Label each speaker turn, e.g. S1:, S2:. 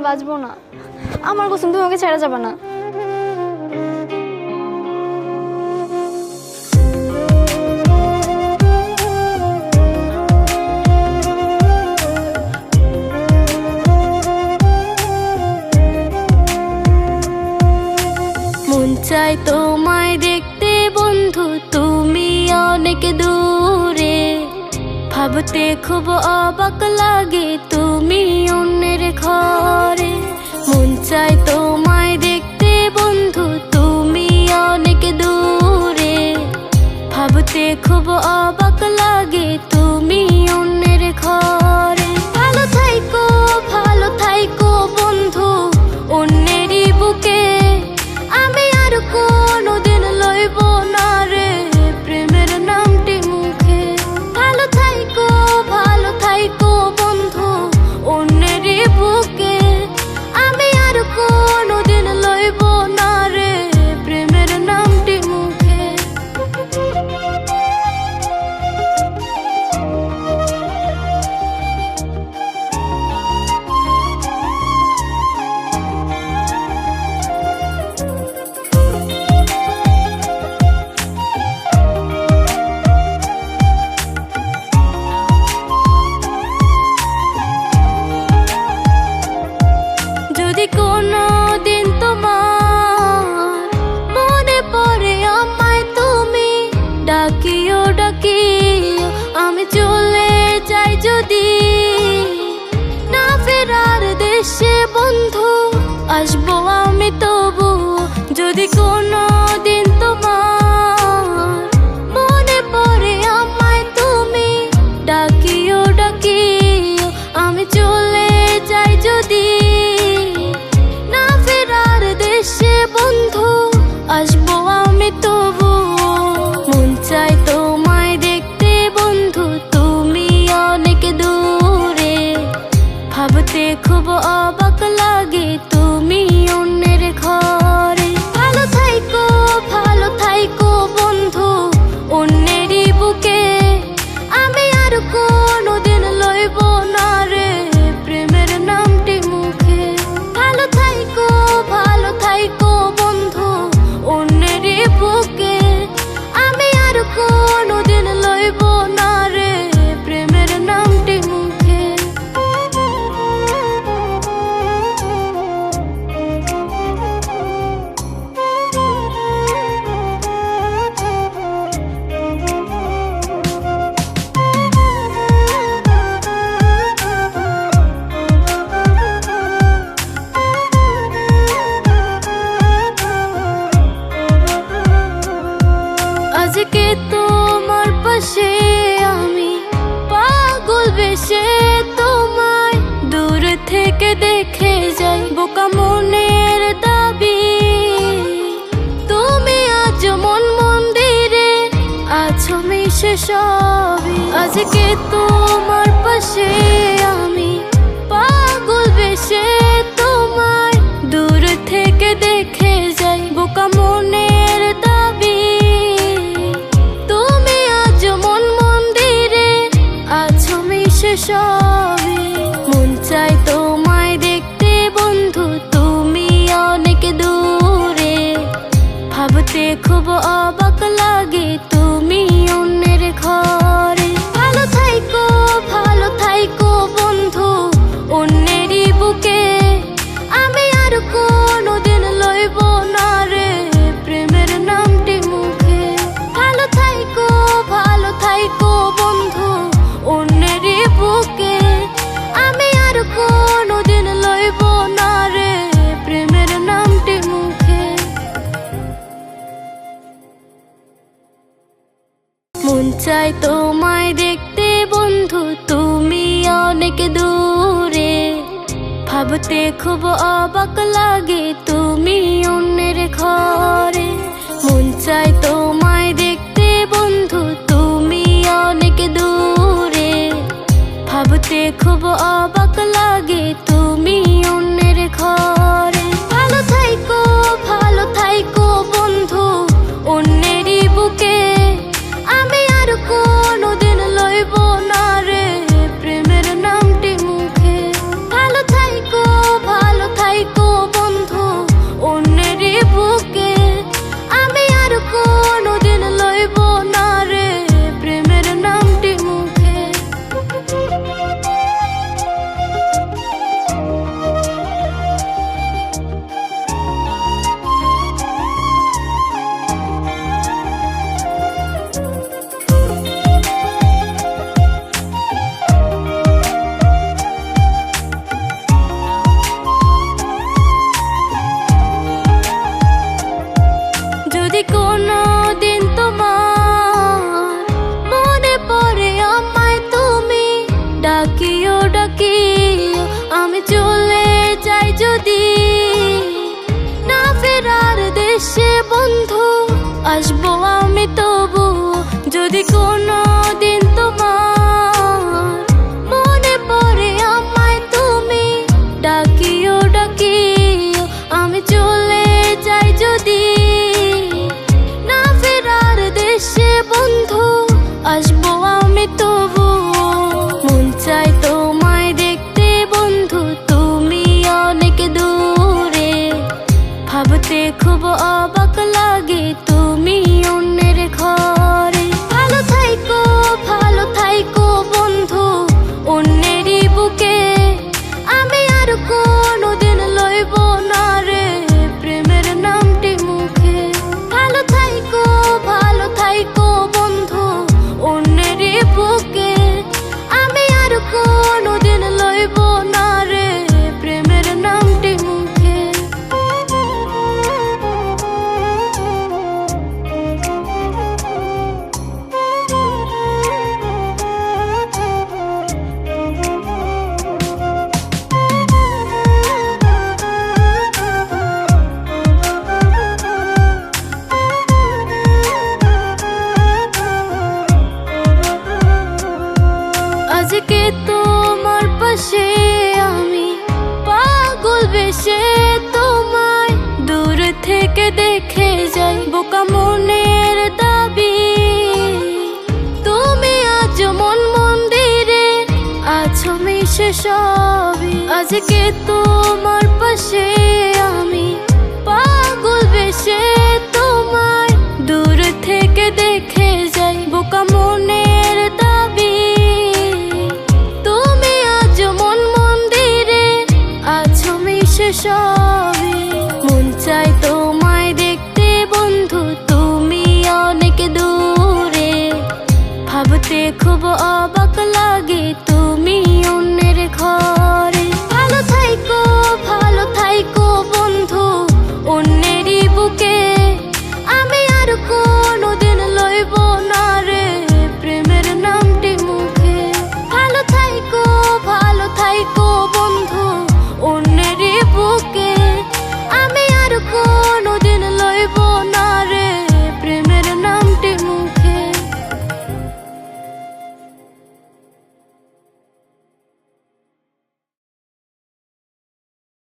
S1: বাঁচবো না। আমার কসম, তুমি আমাকে ছেড়ে যাবে না।
S2: মন চাই তোমায় দেখতে বন্ধু, তুমি অনেক দূরে। ভাবতে খুব অবাক লাগে তুমি অন্যের ঘরে। মন চাই তোমায় দেখতে বন্ধু, তুমি অনেক দূরে। ভাবতে খুব অবাক লাগে তুমি অন্যের ঘরে। ভালো থাইকো বন্ধু অন্যেরই বুকে। আমি আর কোনোদিন লইব না রে প্রেমের নামটি মুখে। ভালো থাইকো বন্ধু অন্যেরই বুকে। আমি আর কোনোদিন লইব না রে প্রেমের নামটি মুখে। যদি কোনো দিন তোমার মনে পড়ে আমায়, তুমি ডাকিও আমি চলে যাই যদি। না ফেরার দেশে বন্ধু আসবো আমি তবু। যদি কোনো দিন তোমার মনে পড়ে আমায়, তুমি ডাকিও আমি চলে যাই যদি। না ফেরার দেশে বন্ধু আসবো আমি তবু। মন চাই তোমায় দেখতে বন্ধু, তুমি অনেক দূরে। ভাবতে খুব অবাক লাগে তুমি অন্যের ঘরে। ভালো থাইকো বন্ধু অন্যেরই বুকে। আমি আর কোনোদিন লইব না রে প্রেমের নামটি মুখে। ভালো থাইকো বন্ধু অন্যেরই বুকে। আমি আর কোনোদিন লইব না রে প্রেমের নামটি মুখে। আজকে তোমার পাশে আমি পাগল বেশে তোমায় দূর থেকে দেখে যাই। বোকা মনের দাবি তুমি আজ মন মন্দিরে আছো মিশে সবই। আজকে তোমার পাশে আমি পাগল বেশে তোমায় দূর থেকে দেখে যাই। বোকা মনের দাবি তুমি আজ মন মন্দিরে আছো মিশে সবই। মন চাই তোমায় দেখতে বন্ধু, তুমি অনেক দূরে। ভাবতে খুব অবাক লাগে তুমি অন্যের ঘরে। ভালো থাইকো বন্ধু অন্যেরই বুকে। আমি আর কোনোদিন লইব না রে প্রেমের নামটি মুখে। ভালো থাইকো বন্ধু অন্যেরই বুকে। আমি আর কোনোদিন লইব না রে প্রেমের নামটি মুখে। মন চাই তোমায় দেখতে বন্ধু, তুমি অনেক দূরে। ভাবতে খুব অবাক লাগে তুমি অন্যের ঘরে। মন চাই তোমায় দেখতে বন্ধু, তুমি অনেক দূরে। ভাবতে খুব অবাক লাগে তুমি অন্যের ঘরে। ভালো থাইকো বন্ধু অন্যেরই বুকে। আমি আর কোনোদিন লইব না রে প্রেমের নামটি মুখে। ভালো থাইকো তবু মন চাই তোমায় দেখতে বন্ধু, তুমি অনেক দূরে। ভাবতে খুব অবাক লাগে তুমি অন্যের ঘরে। ভালো থাইকো বন্ধু অন্যেরই বুকে, আমি আর কোনোদিন লইব না রে প্রেমের নামটি মুখে। ভালো থাইকো বন্ধু অন্যেরই বুকে, আমি আর কোনোদিন লইব না রে প্রেমের নামটি মুখে। আজকে তোমার পাশে আমি পাগল বেশে, তোমায় দূর থেকে দেখে যাই বোকা মনের দাবি। তুমি আজ মন মন্দিরে আছো মিশে সবই। আজকে তোমার পাশে আমি পাগল বেশে, তোমায় দূর থেকে দেখে যাই বোকা মনের দাবি। সবই মন চাই তোমায় দেখতে বন্ধু, তুমি অনেক দূরে। ভাবতে খুব অবাক লাগে তুমি অন্যের ঘর।